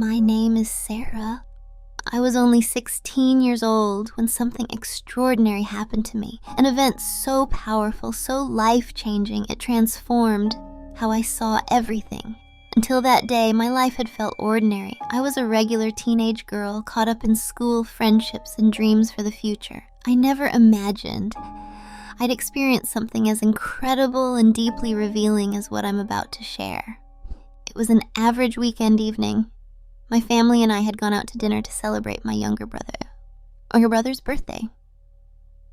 My name is Sarah. I was only 16 years old when something extraordinary happened to me, an event so powerful, so life-changing, it transformed how I saw everything. Until that day, my life had felt ordinary. I was a regular teenage girl caught up in school, friendships, and dreams for the future. I never imagined I'd experience something as incredible and deeply revealing as what I'm about to share. It was an average weekend evening. My family and I had gone out to dinner to celebrate my younger brother's birthday.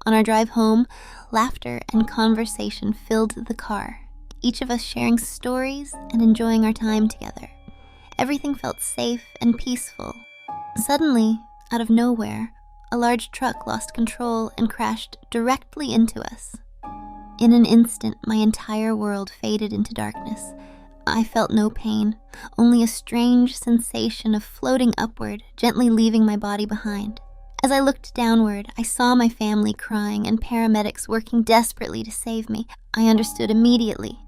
On our drive home, laughter and conversation filled the car, each of us sharing stories and enjoying our time together. Everything felt safe and peaceful. Suddenly, out of nowhere, a large truck lost control and crashed directly into us. In an instant, my entire world faded into darkness. I felt no pain, only a strange sensation of floating upward, gently leaving my body behind. As I looked downward, I saw my family crying and paramedics working desperately to save me. I understood immediately.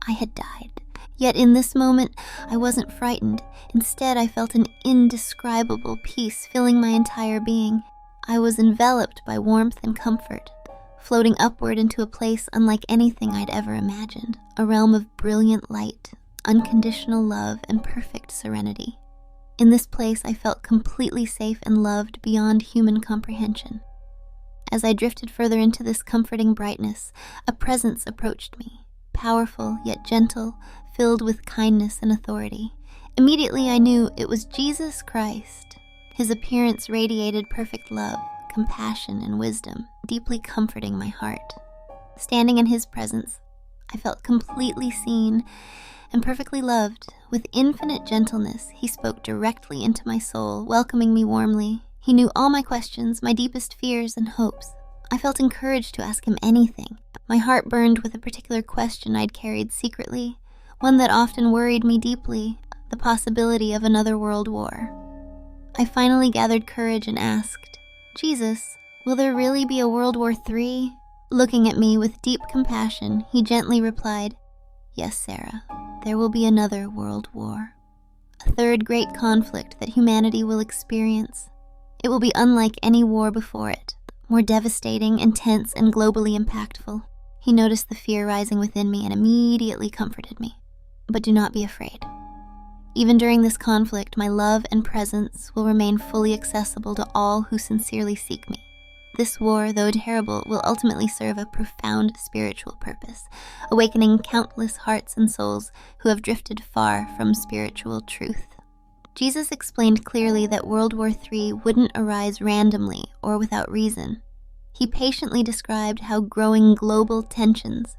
I had died. Yet in this moment, I wasn't frightened. Instead, I felt an indescribable peace filling my entire being. I was enveloped by warmth and comfort, floating upward into a place unlike anything I'd ever imagined, a realm of brilliant light, unconditional love, and perfect serenity. In this place, I felt completely safe and loved beyond human comprehension. As I drifted further into this comforting brightness, a presence approached me, powerful yet gentle, filled with kindness and authority. Immediately I knew it was Jesus Christ. His appearance radiated perfect love, compassion, and wisdom, deeply comforting my heart. Standing in his presence, I felt completely seen and perfectly loved. With infinite gentleness, he spoke directly into my soul, welcoming me warmly. He knew all my questions, my deepest fears and hopes. I felt encouraged to ask him anything. My heart burned with a particular question I'd carried secretly, one that often worried me deeply, the possibility of another world war. I finally gathered courage and asked, "Jesus, will there really be a World War III?" Looking at me with deep compassion, he gently replied, "Yes, Sarah, there will be another world war. A third great conflict that humanity will experience. It will be unlike any war before it, more devastating, intense, and globally impactful." He noticed the fear rising within me and immediately comforted me. "But do not be afraid. Even during this conflict, my love and presence will remain fully accessible to all who sincerely seek me. This war, though terrible, will ultimately serve a profound spiritual purpose, awakening countless hearts and souls who have drifted far from spiritual truth." Jesus explained clearly that World War III wouldn't arise randomly or without reason. He patiently described how growing global tensions,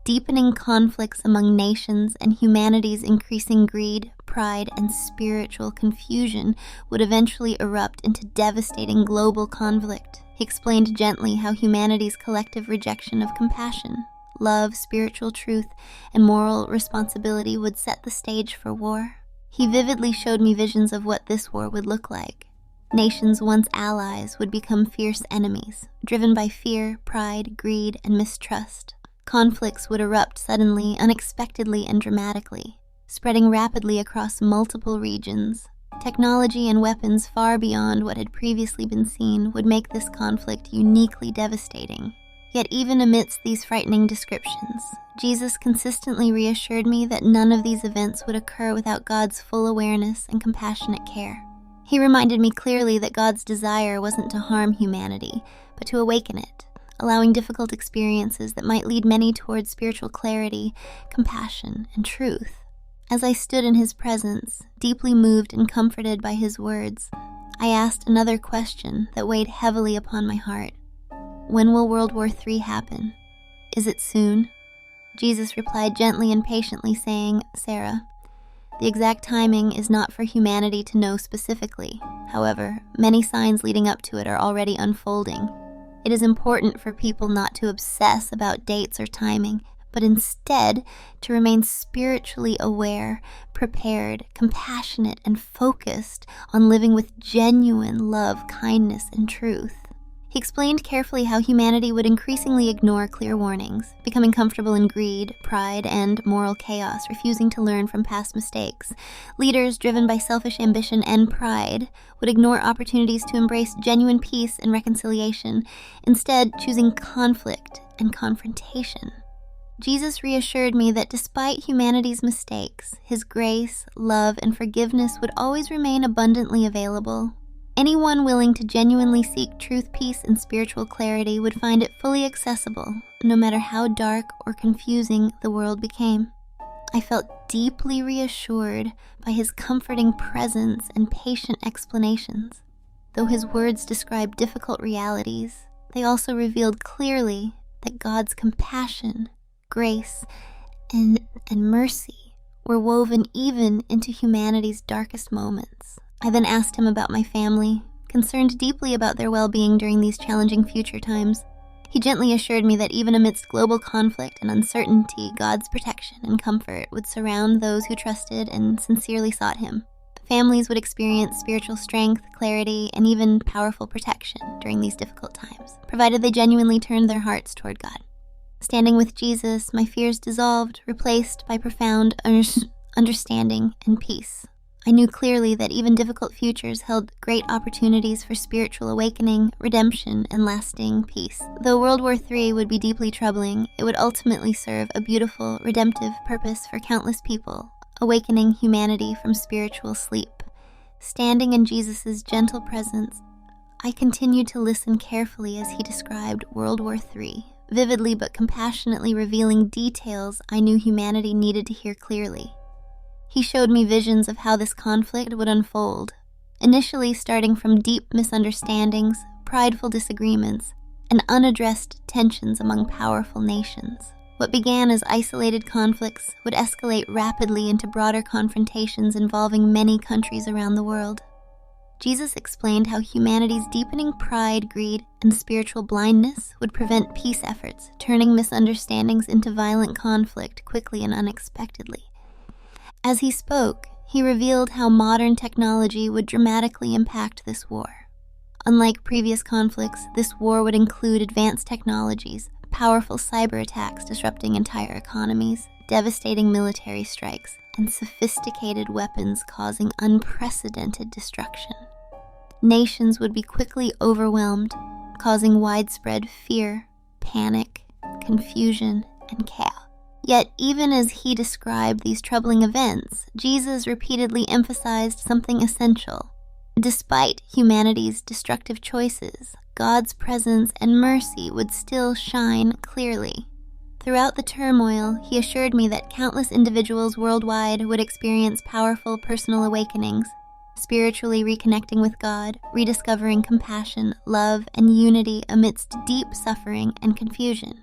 deepening conflicts among nations, and humanity's increasing greed, pride, and spiritual confusion would eventually erupt into devastating global conflict. He explained gently how humanity's collective rejection of compassion, love, spiritual truth, and moral responsibility would set the stage for war. He vividly showed me visions of what this war would look like. Nations once allies would become fierce enemies, driven by fear, pride, greed, and mistrust. Conflicts would erupt suddenly, unexpectedly, and dramatically, spreading rapidly across multiple regions. Technology and weapons far beyond what had previously been seen would make this conflict uniquely devastating. Yet even amidst these frightening descriptions, Jesus consistently reassured me that none of these events would occur without God's full awareness and compassionate care. He reminded me clearly that God's desire wasn't to harm humanity, but to awaken it, allowing difficult experiences that might lead many towards spiritual clarity, compassion, and truth. As I stood in his presence, deeply moved and comforted by his words, I asked another question that weighed heavily upon my heart. When will World War III happen? Is it soon? Jesus replied gently and patiently, saying, "Sarah, the exact timing is not for humanity to know specifically. However, many signs leading up to it are already unfolding. It is important for people not to obsess about dates or timing, but instead to remain spiritually aware, prepared, compassionate, and focused on living with genuine love, kindness, and truth." He explained carefully how humanity would increasingly ignore clear warnings, becoming comfortable in greed, pride, and moral chaos, refusing to learn from past mistakes. Leaders driven by selfish ambition and pride would ignore opportunities to embrace genuine peace and reconciliation, instead choosing conflict and confrontation. Jesus reassured me that despite humanity's mistakes, His grace, love, and forgiveness would always remain abundantly available. Anyone willing to genuinely seek truth, peace, and spiritual clarity would find it fully accessible, no matter how dark or confusing the world became. I felt deeply reassured by His comforting presence and patient explanations. Though His words described difficult realities, they also revealed clearly that God's compassion, grace, and mercy were woven even into humanity's darkest moments. I then asked Him about my family, concerned deeply about their well-being during these challenging future times. He gently assured me that even amidst global conflict and uncertainty, God's protection and comfort would surround those who trusted and sincerely sought Him. Families would experience spiritual strength, clarity, and even powerful protection during these difficult times, provided they genuinely turned their hearts toward God. Standing with Jesus, my fears dissolved, replaced by profound understanding and peace. I knew clearly that even difficult futures held great opportunities for spiritual awakening, redemption, and lasting peace. Though World War III would be deeply troubling, it would ultimately serve a beautiful, redemptive purpose for countless people, awakening humanity from spiritual sleep. Standing in Jesus' gentle presence, I continued to listen carefully as He described World War III, vividly but compassionately revealing details I knew humanity needed to hear clearly. He showed me visions of how this conflict would unfold, initially starting from deep misunderstandings, prideful disagreements, and unaddressed tensions among powerful nations. What began as isolated conflicts would escalate rapidly into broader confrontations involving many countries around the world. Jesus explained how humanity's deepening pride, greed, and spiritual blindness would prevent peace efforts, turning misunderstandings into violent conflict quickly and unexpectedly. As He spoke, He revealed how modern technology would dramatically impact this war. Unlike previous conflicts, this war would include advanced technologies, powerful cyber attacks disrupting entire economies, devastating military strikes, and sophisticated weapons causing unprecedented destruction. Nations would be quickly overwhelmed, causing widespread fear, panic, confusion, and chaos. Yet, even as He described these troubling events, Jesus repeatedly emphasized something essential. Despite humanity's destructive choices, God's presence and mercy would still shine clearly. Throughout the turmoil, He assured me that countless individuals worldwide would experience powerful personal awakenings, spiritually reconnecting with God, rediscovering compassion, love, and unity amidst deep suffering and confusion.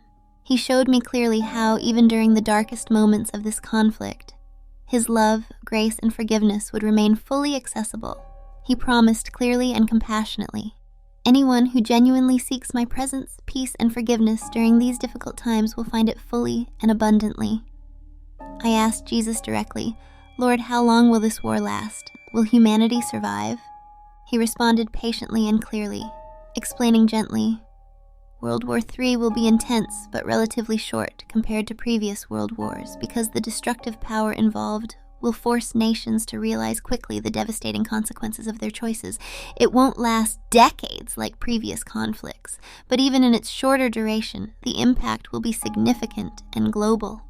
He showed me clearly how, even during the darkest moments of this conflict, His love, grace, and forgiveness would remain fully accessible. He promised clearly and compassionately, "Anyone who genuinely seeks my presence, peace, and forgiveness during these difficult times will find it fully and abundantly." I asked Jesus directly, "Lord, how long will this war last? Will humanity survive?" He responded patiently and clearly, explaining gently, "World War III will be intense but relatively short compared to previous world wars because the destructive power involved will force nations to realize quickly the devastating consequences of their choices. It won't last decades like previous conflicts, but even in its shorter duration, the impact will be significant and global."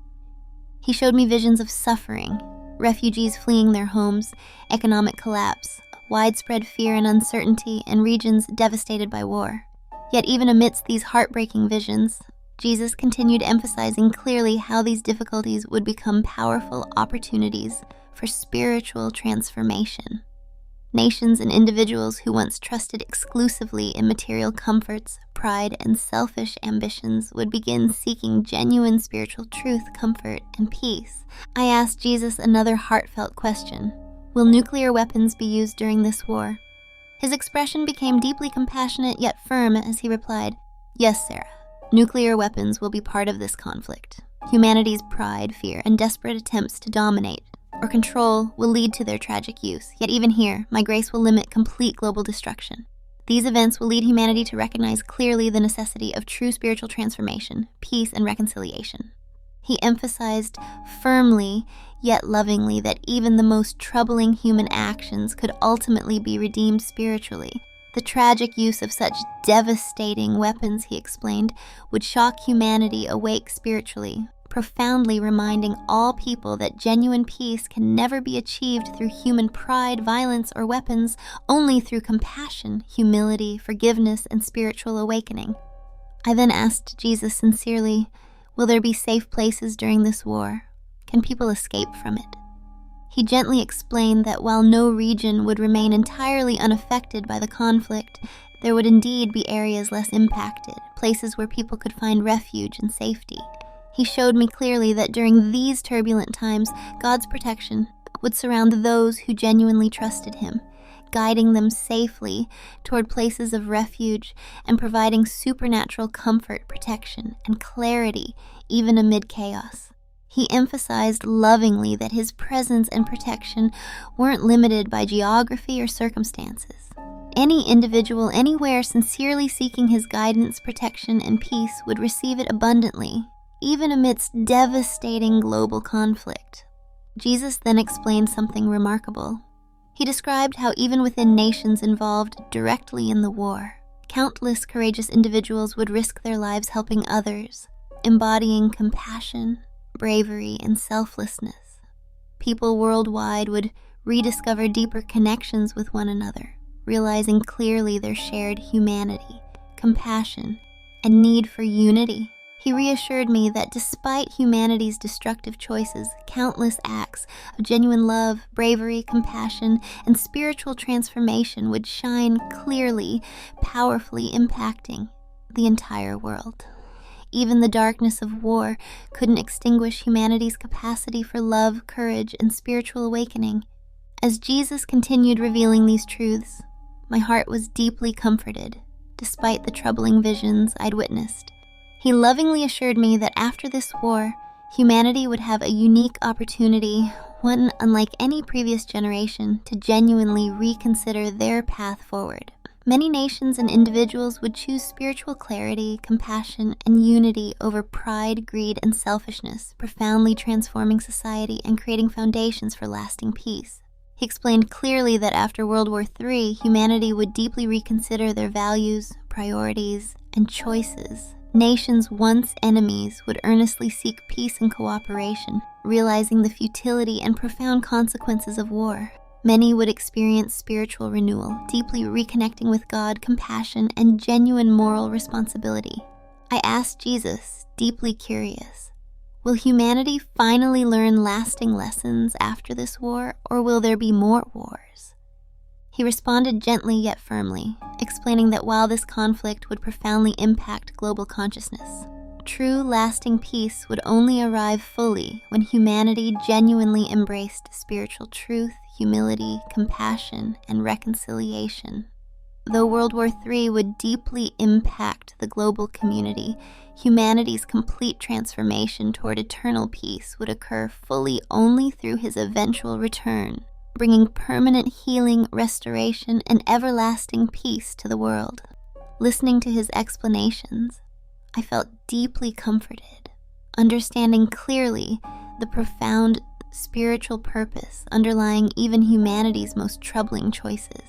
He showed me visions of suffering, refugees fleeing their homes, economic collapse, widespread fear and uncertainty, and regions devastated by war. Yet even amidst these heartbreaking visions, Jesus continued emphasizing clearly how these difficulties would become powerful opportunities for spiritual transformation. Nations and individuals who once trusted exclusively in material comforts, pride, and selfish ambitions would begin seeking genuine spiritual truth, comfort, and peace. I asked Jesus another heartfelt question: will nuclear weapons be used during this war? His expression became deeply compassionate yet firm as he replied, "Yes, Sarah, nuclear weapons will be part of this conflict. Humanity's pride, fear, and desperate attempts to dominate or control will lead to their tragic use. Yet even here, my grace will limit complete global destruction. These events will lead humanity to recognize clearly the necessity of true spiritual transformation, peace, and reconciliation. He emphasized firmly yet lovingly that even the most troubling human actions could ultimately be redeemed spiritually. The tragic use of such devastating weapons, he explained, would shock humanity awake spiritually, profoundly reminding all people that genuine peace can never be achieved through human pride, violence, or weapons, only through compassion, humility, forgiveness, and spiritual awakening. I then asked Jesus sincerely, will there be safe places during this war? Can people escape from it? He gently explained that while no region would remain entirely unaffected by the conflict, there would indeed be areas less impacted, places where people could find refuge and safety. He showed me clearly that during these turbulent times, God's protection would surround those who genuinely trusted Him, guiding them safely toward places of refuge and providing supernatural comfort, protection, and clarity even amid chaos. He emphasized lovingly that His presence and protection weren't limited by geography or circumstances. Any individual anywhere sincerely seeking His guidance, protection, and peace would receive it abundantly, even amidst devastating global conflict. Jesus then explained something remarkable. He described how even within nations involved directly in the war, countless courageous individuals would risk their lives helping others, embodying compassion, bravery, and selflessness. People worldwide would rediscover deeper connections with one another, realizing clearly their shared humanity, compassion, and need for unity. He reassured me that despite humanity's destructive choices, countless acts of genuine love, bravery, compassion, and spiritual transformation would shine clearly, powerfully impacting the entire world. Even the darkness of war couldn't extinguish humanity's capacity for love, courage, and spiritual awakening. As Jesus continued revealing these truths, my heart was deeply comforted, despite the troubling visions I'd witnessed. He lovingly assured me that after this war, humanity would have a unique opportunity, one unlike any previous generation, to genuinely reconsider their path forward. Many nations and individuals would choose spiritual clarity, compassion, and unity over pride, greed, and selfishness, profoundly transforming society and creating foundations for lasting peace. He explained clearly that after World War III, humanity would deeply reconsider their values, priorities, and choices. Nations once enemies would earnestly seek peace and cooperation, realizing the futility and profound consequences of war. Many would experience spiritual renewal, deeply reconnecting with God, compassion, and genuine moral responsibility. I asked Jesus, deeply curious, will humanity finally learn lasting lessons after this war, or will there be more wars? He responded gently yet firmly, explaining that while this conflict would profoundly impact global consciousness, true lasting peace would only arrive fully when humanity genuinely embraced spiritual truth, humility, compassion, and reconciliation. Though World War III would deeply impact the global community, humanity's complete transformation toward eternal peace would occur fully only through His eventual return, bringing permanent healing, restoration, and everlasting peace to the world. Listening to His explanations, I felt deeply comforted, understanding clearly the profound spiritual purpose underlying even humanity's most troubling choices.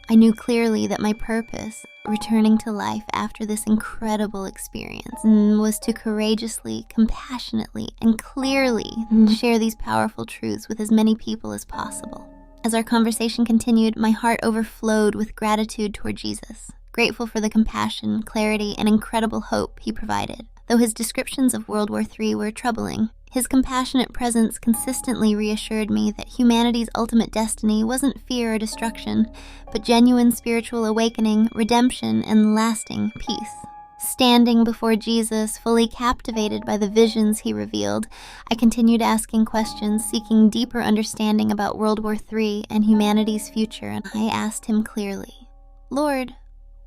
I knew clearly that my purpose, returning to life after this incredible experience, was to courageously, compassionately, and clearly share these powerful truths with as many people as possible. As our conversation continued, my heart overflowed with gratitude toward Jesus, grateful for the compassion, clarity, and incredible hope He provided. Though His descriptions of World War III were troubling, His compassionate presence consistently reassured me that humanity's ultimate destiny wasn't fear or destruction, but genuine spiritual awakening, redemption, and lasting peace. Standing before Jesus, fully captivated by the visions He revealed, I continued asking questions, seeking deeper understanding about World War III and humanity's future, and I asked Him clearly, Lord,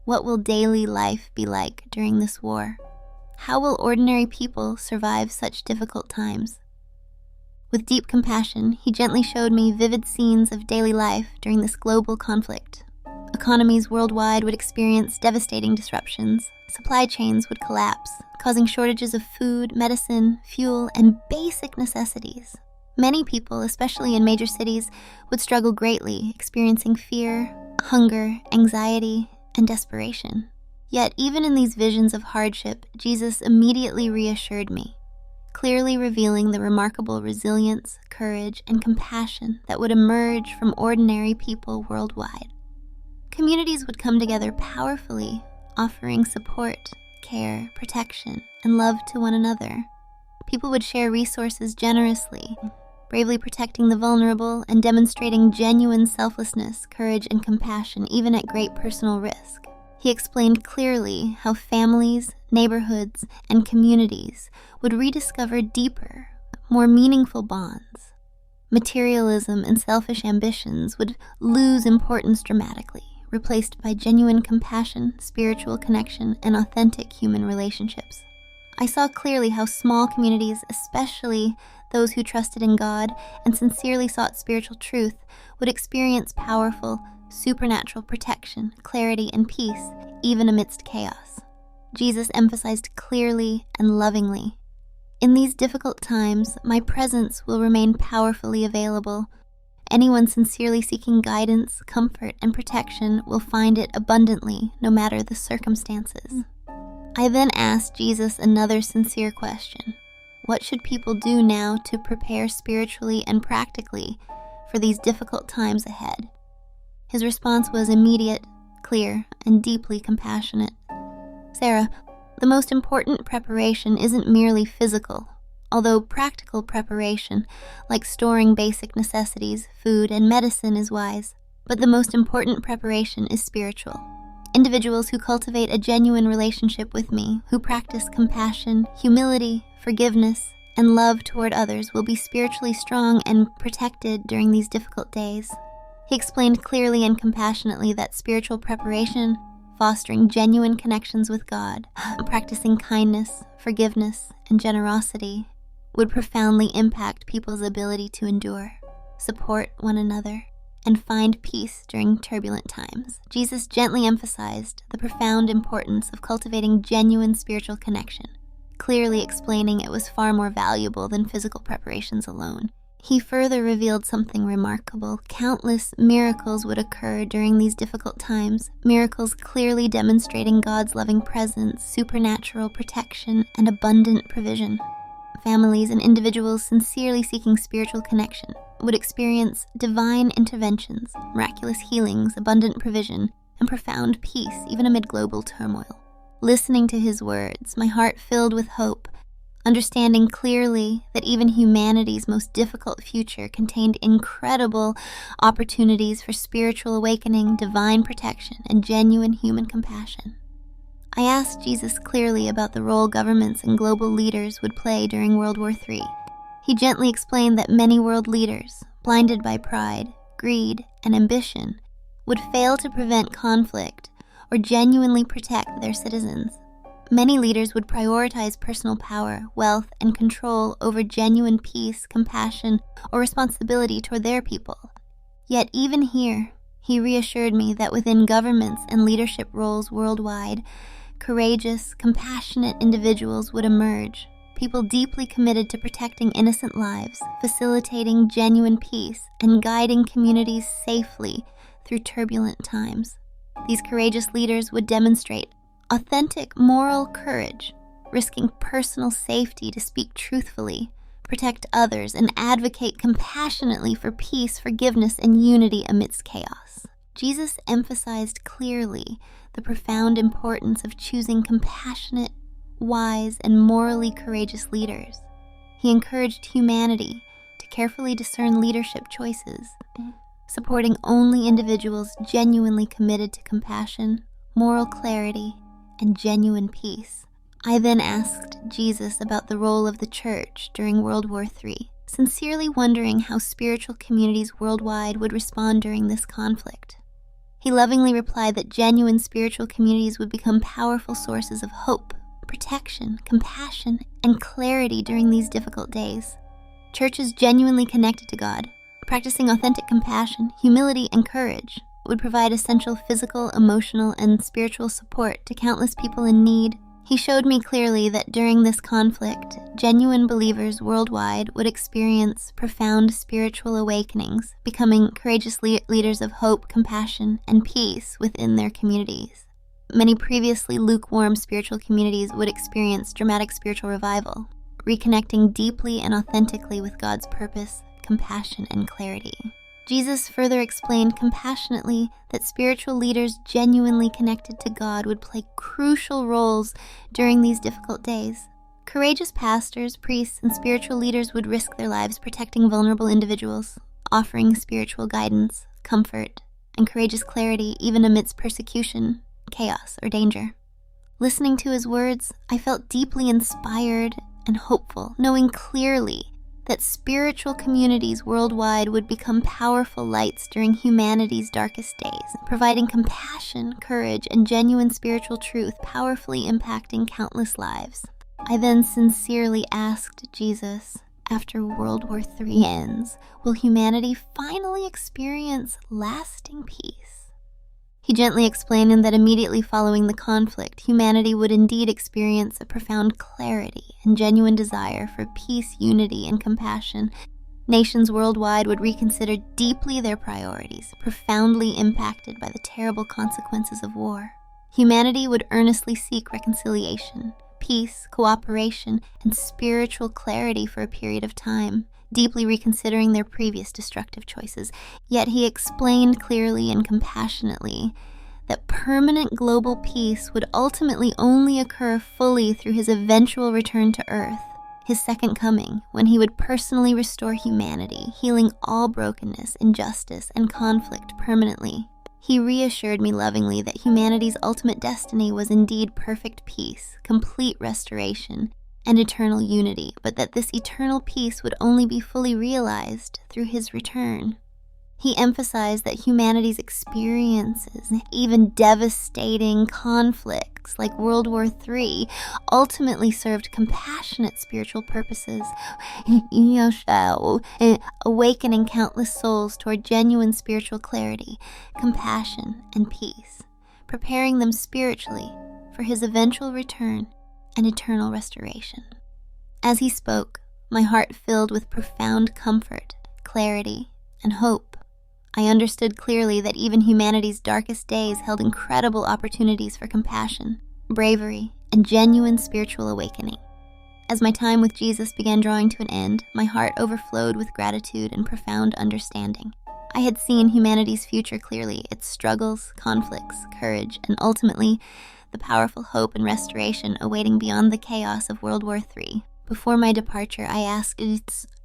what will daily life be like during this war? How will ordinary people survive such difficult times? With deep compassion, He gently showed me vivid scenes of daily life during this global conflict. A Economies worldwide would experience devastating disruptions. Supply chains would collapse, causing shortages of food, medicine, fuel, and basic necessities. Many people, especially in major cities, would struggle greatly, experiencing fear, hunger, anxiety, and desperation. Yet, even in these visions of hardship, Jesus immediately reassured me, clearly revealing the remarkable resilience, courage, and compassion that would emerge from ordinary people worldwide. Communities would come together powerfully, offering support, care, protection, and love to one another. People would share resources generously, bravely protecting the vulnerable and demonstrating genuine selflessness, courage, and compassion, even at great personal risk. He explained clearly how families, neighborhoods, and communities would rediscover deeper, more meaningful bonds. Materialism and selfish ambitions would lose importance dramatically, replaced by genuine compassion, spiritual connection, and authentic human relationships. I saw clearly how small communities, especially those who trusted in God and sincerely sought spiritual truth, would experience powerful, supernatural protection, clarity, and peace, even amidst chaos. Jesus emphasized clearly and lovingly, "In these difficult times, my presence will remain powerfully available. Anyone sincerely seeking guidance, comfort, and protection will find it abundantly, no matter the circumstances." I then asked Jesus another sincere question. What should people do now to prepare spiritually and practically for these difficult times ahead? His response was immediate, clear, and deeply compassionate. "Sarah, the most important preparation isn't merely physical, although practical preparation, like storing basic necessities, food, and medicine, is wise. But the most important preparation is spiritual. Individuals who cultivate a genuine relationship with me, who practice compassion, humility, forgiveness, and love toward others will be spiritually strong and protected during these difficult days." He explained clearly and compassionately that spiritual preparation, fostering genuine connections with God, practicing kindness, forgiveness, and generosity, would profoundly impact people's ability to endure, support one another, and find peace during turbulent times. Jesus gently emphasized the profound importance of cultivating genuine spiritual connection, clearly explaining it was far more valuable than physical preparations alone. He further revealed something remarkable. Countless miracles would occur during these difficult times, miracles clearly demonstrating God's loving presence, supernatural protection, and abundant provision. Families and individuals sincerely seeking spiritual connection would experience divine interventions, miraculous healings, abundant provision, and profound peace, even amid global turmoil. Listening to his words, my heart filled with hope, understanding clearly that even humanity's most difficult future contained incredible opportunities for spiritual awakening, divine protection, and genuine human compassion. I asked Jesus clearly about the role governments and global leaders would play during World War III. He gently explained that many world leaders, blinded by pride, greed, and ambition, would fail to prevent conflict or genuinely protect their citizens. Many leaders would prioritize personal power, wealth, and control over genuine peace, compassion, or responsibility toward their people. Yet even here, he reassured me that within governments and leadership roles worldwide, courageous, compassionate individuals would emerge, people deeply committed to protecting innocent lives, facilitating genuine peace, and guiding communities safely through turbulent times. These courageous leaders would demonstrate authentic moral courage, risking personal safety to speak truthfully, protect others, and advocate compassionately for peace, forgiveness, and unity amidst chaos. Jesus emphasized clearly the profound importance of choosing compassionate, wise, and morally courageous leaders. He encouraged humanity to carefully discern leadership choices, supporting only individuals genuinely committed to compassion, moral clarity, and genuine peace. I then asked Jesus about the role of the church during World War III, sincerely wondering how spiritual communities worldwide would respond during this conflict. He lovingly replied that genuine spiritual communities would become powerful sources of hope, protection, compassion, and clarity during these difficult days. Churches genuinely connected to God, practicing authentic compassion, humility, and courage, would provide essential physical, emotional, and spiritual support to countless people in need. He showed me clearly that during this conflict, genuine believers worldwide would experience profound spiritual awakenings, becoming courageous leaders of hope, compassion, and peace within their communities. Many previously lukewarm spiritual communities would experience dramatic spiritual revival, reconnecting deeply and authentically with God's purpose, compassion, and clarity. Jesus further explained compassionately that spiritual leaders genuinely connected to God would play crucial roles during these difficult days. Courageous pastors, priests, and spiritual leaders would risk their lives protecting vulnerable individuals, offering spiritual guidance, comfort, and courageous clarity even amidst persecution, chaos, or danger. Listening to his words, I felt deeply inspired and hopeful, knowing clearly that spiritual communities worldwide would become powerful lights during humanity's darkest days, providing compassion, courage, and genuine spiritual truth, powerfully impacting countless lives. I then sincerely asked Jesus, after World War III ends, will humanity finally experience lasting peace? He gently explained that immediately following the conflict, humanity would indeed experience a profound clarity and genuine desire for peace, unity, and compassion. Nations worldwide would reconsider deeply their priorities, profoundly impacted by the terrible consequences of war. Humanity would earnestly seek reconciliation, peace, cooperation, and spiritual clarity for a period of time, deeply reconsidering their previous destructive choices. Yet he explained clearly and compassionately that permanent global peace would ultimately only occur fully through his eventual return to Earth, his second coming, when he would personally restore humanity, healing all brokenness, injustice, and conflict permanently. He reassured me lovingly that humanity's ultimate destiny was indeed perfect peace, complete restoration, and eternal unity, but that this eternal peace would only be fully realized through his return. He emphasized that humanity's experiences, even devastating conflicts like World War III, ultimately served compassionate spiritual purposes, awakening countless souls toward genuine spiritual clarity, compassion, and peace, preparing them spiritually for his eventual return and eternal restoration. As he spoke, my heart filled with profound comfort, clarity, and hope. I understood clearly that even humanity's darkest days held incredible opportunities for compassion, bravery, and genuine spiritual awakening. As my time with Jesus began drawing to an end, my heart overflowed with gratitude and profound understanding. I had seen humanity's future clearly, its struggles, conflicts, courage, and ultimately, the powerful hope and restoration awaiting beyond the chaos of World War III. Before my departure, I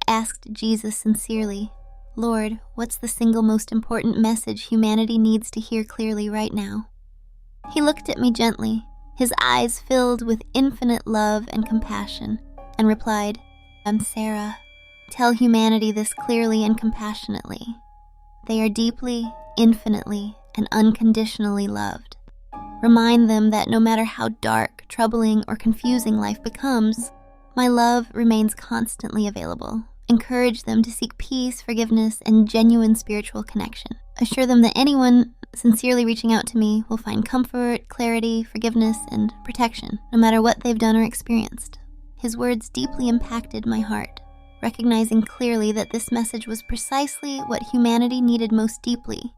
asked Jesus sincerely, Lord, what's the single most important message humanity needs to hear clearly right now? He looked at me gently, his eyes filled with infinite love and compassion, and replied, Sarah, tell humanity this clearly and compassionately. They are deeply, infinitely, and unconditionally loved. Remind them that no matter how dark, troubling, or confusing life becomes, my love remains constantly available. Encourage them to seek peace, forgiveness, and genuine spiritual connection. Assure them that anyone sincerely reaching out to me will find comfort, clarity, forgiveness, and protection, no matter what they've done or experienced. His words deeply impacted my heart, recognizing clearly that this message was precisely what humanity needed most deeply: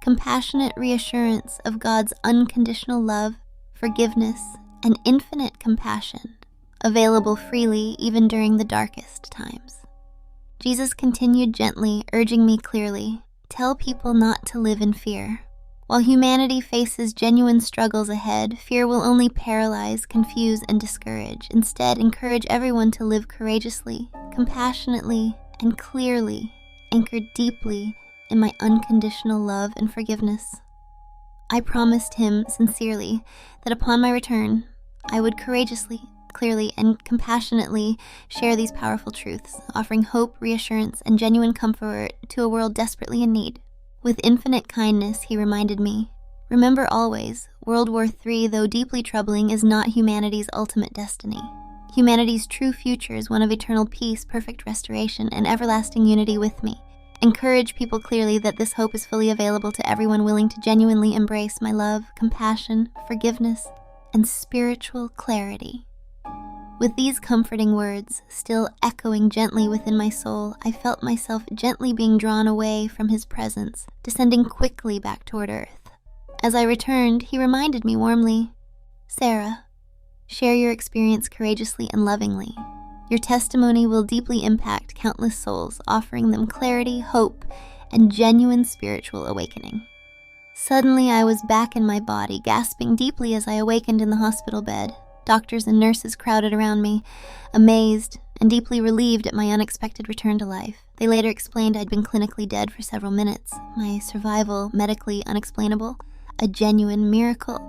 compassionate reassurance of God's unconditional love, forgiveness, and infinite compassion, available freely even during the darkest times. Jesus continued gently, urging me clearly, tell people not to live in fear. While humanity faces genuine struggles ahead, fear will only paralyze, confuse, and discourage. Instead, encourage everyone to live courageously, compassionately, and clearly, anchored deeply in my unconditional love and forgiveness. I promised him sincerely that upon my return, I would courageously, clearly, and compassionately share these powerful truths, offering hope, reassurance, and genuine comfort to a world desperately in need. With infinite kindness, he reminded me, remember always, World War III, though deeply troubling, is not humanity's ultimate destiny. Humanity's true future is one of eternal peace, perfect restoration, and everlasting unity with me. encourage people clearly that this hope is fully available to everyone willing to genuinely embrace my love, compassion, forgiveness, and spiritual clarity. With these comforting words still echoing gently within my soul, I felt myself gently being drawn away from his presence, descending quickly back toward earth. As I returned, he reminded me warmly, "Sarah, share your experience courageously and lovingly. Your testimony will deeply impact countless souls, offering them clarity, hope, and genuine spiritual awakening." Suddenly, I was back in my body, gasping deeply as I awakened in the hospital bed. Doctors and nurses crowded around me, amazed and deeply relieved at my unexpected return to life. They later explained I'd been clinically dead for several minutes, my survival medically unexplainable, a genuine miracle.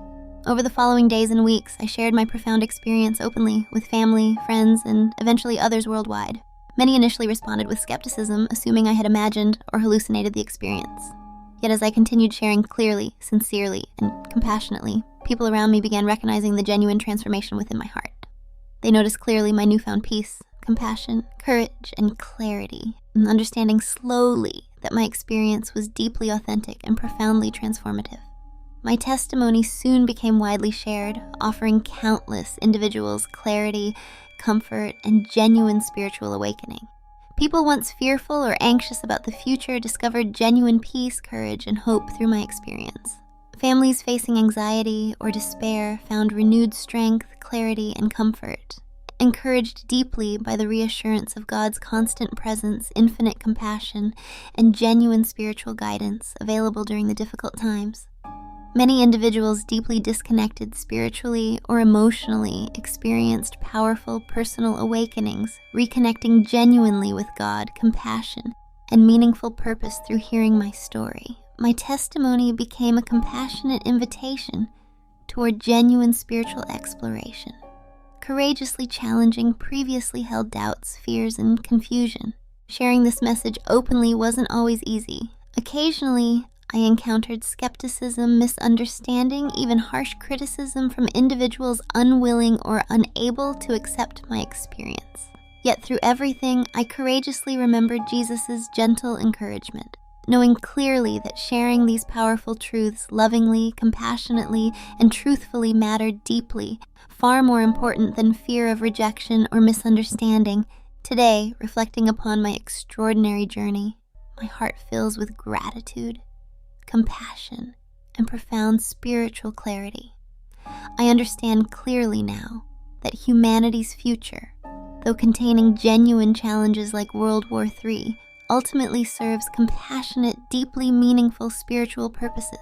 Over the following days and weeks, I shared my profound experience openly with family, friends, and eventually others worldwide. Many initially responded with skepticism, assuming I had imagined or hallucinated the experience. Yet as I continued sharing clearly, sincerely, and compassionately, people around me began recognizing the genuine transformation within my heart. They noticed clearly my newfound peace, compassion, courage, and clarity, and understanding slowly that my experience was deeply authentic and profoundly transformative. My testimony soon became widely shared, offering countless individuals clarity, comfort, and genuine spiritual awakening. People once fearful or anxious about the future discovered genuine peace, courage, and hope through my experience. Families facing anxiety or despair found renewed strength, clarity, and comfort, encouraged deeply by the reassurance of God's constant presence, infinite compassion, and genuine spiritual guidance available during the difficult times. Many individuals deeply disconnected spiritually or emotionally experienced powerful personal awakenings, reconnecting genuinely with God, compassion, and meaningful purpose through hearing my story. My testimony became a compassionate invitation toward genuine spiritual exploration, courageously challenging previously held doubts, fears, and confusion. Sharing this message openly wasn't always easy. Occasionally, I encountered skepticism, misunderstanding, even harsh criticism from individuals unwilling or unable to accept my experience. Yet through everything, I courageously remembered Jesus' gentle encouragement, knowing clearly that sharing these powerful truths lovingly, compassionately, and truthfully mattered deeply, far more important than fear of rejection or misunderstanding. Today, reflecting upon my extraordinary journey, my heart fills with gratitude, compassion, and profound spiritual clarity. I understand clearly now that humanity's future, though containing genuine challenges like World War III, ultimately serves compassionate, deeply meaningful spiritual purposes.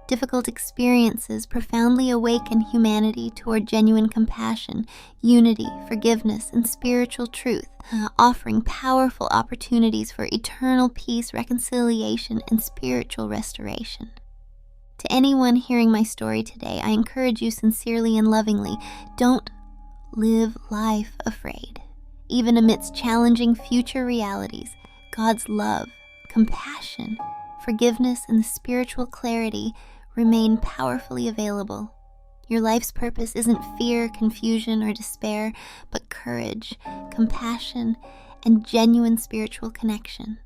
Difficult experiences profoundly awaken humanity toward genuine compassion, unity, forgiveness, and spiritual truth, offering powerful opportunities for eternal peace, reconciliation, and spiritual restoration. To anyone hearing my story today, I encourage you sincerely and lovingly, don't live life afraid. Even amidst challenging future realities, God's love, compassion, forgiveness, and spiritual clarity remain powerfully available. Your life's purpose isn't fear, confusion, or despair, but courage, compassion, and genuine spiritual connection.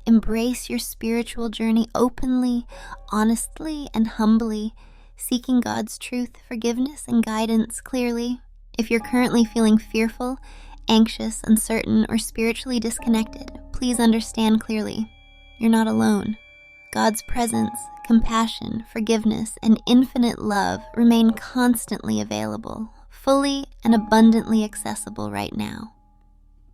Embrace your spiritual journey openly, honestly, and humbly, seeking God's truth, forgiveness, and guidance clearly. If you're currently feeling fearful, anxious, uncertain, or spiritually disconnected, please understand clearly, you're not alone. God's presence, compassion, forgiveness, and infinite love remain constantly available, fully and abundantly accessible right now.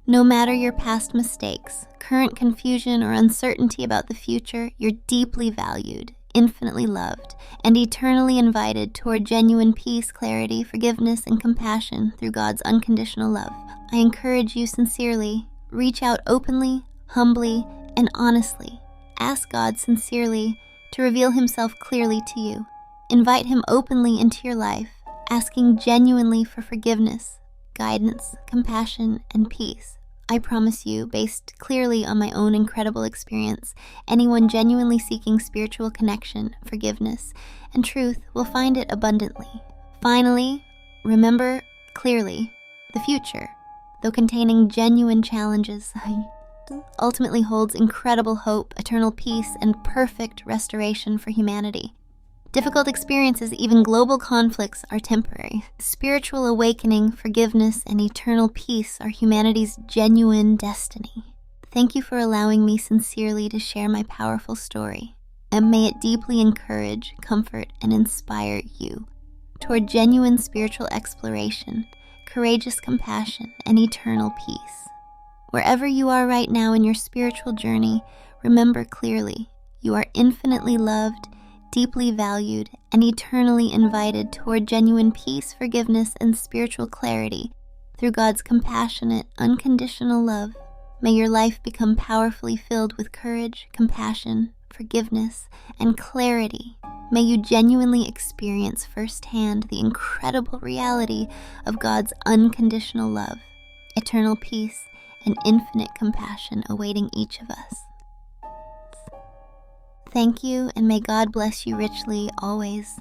No matter your past mistakes, current confusion, or uncertainty about the future, you're deeply valued, infinitely loved, and eternally invited toward genuine peace, clarity, forgiveness, and compassion through God's unconditional love. I encourage you sincerely, reach out openly, humbly, and honestly. Ask God sincerely to reveal himself clearly to you. Invite him openly into your life, asking genuinely for forgiveness, guidance, compassion, and peace. I promise you, based clearly on my own incredible experience, anyone genuinely seeking spiritual connection, forgiveness, and truth will find it abundantly. Finally, remember clearly, the future, though containing genuine challenges, ultimately holds incredible hope, eternal peace, and perfect restoration for humanity. Difficult experiences, even global conflicts, are temporary. Spiritual awakening, forgiveness, and eternal peace are humanity's genuine destiny. Thank you for allowing me sincerely to share my powerful story, and may it deeply encourage, comfort, and inspire you toward genuine spiritual exploration, courageous compassion, and eternal peace. Wherever you are right now in your spiritual journey, remember clearly, you are infinitely loved, deeply valued, and eternally invited toward genuine peace, forgiveness, and spiritual clarity through God's compassionate, unconditional love. May your life become powerfully filled with courage, compassion, forgiveness, and clarity. May you genuinely experience firsthand the incredible reality of God's unconditional love, eternal peace, and infinite compassion awaiting each of us. Thank you, and may God bless you richly always.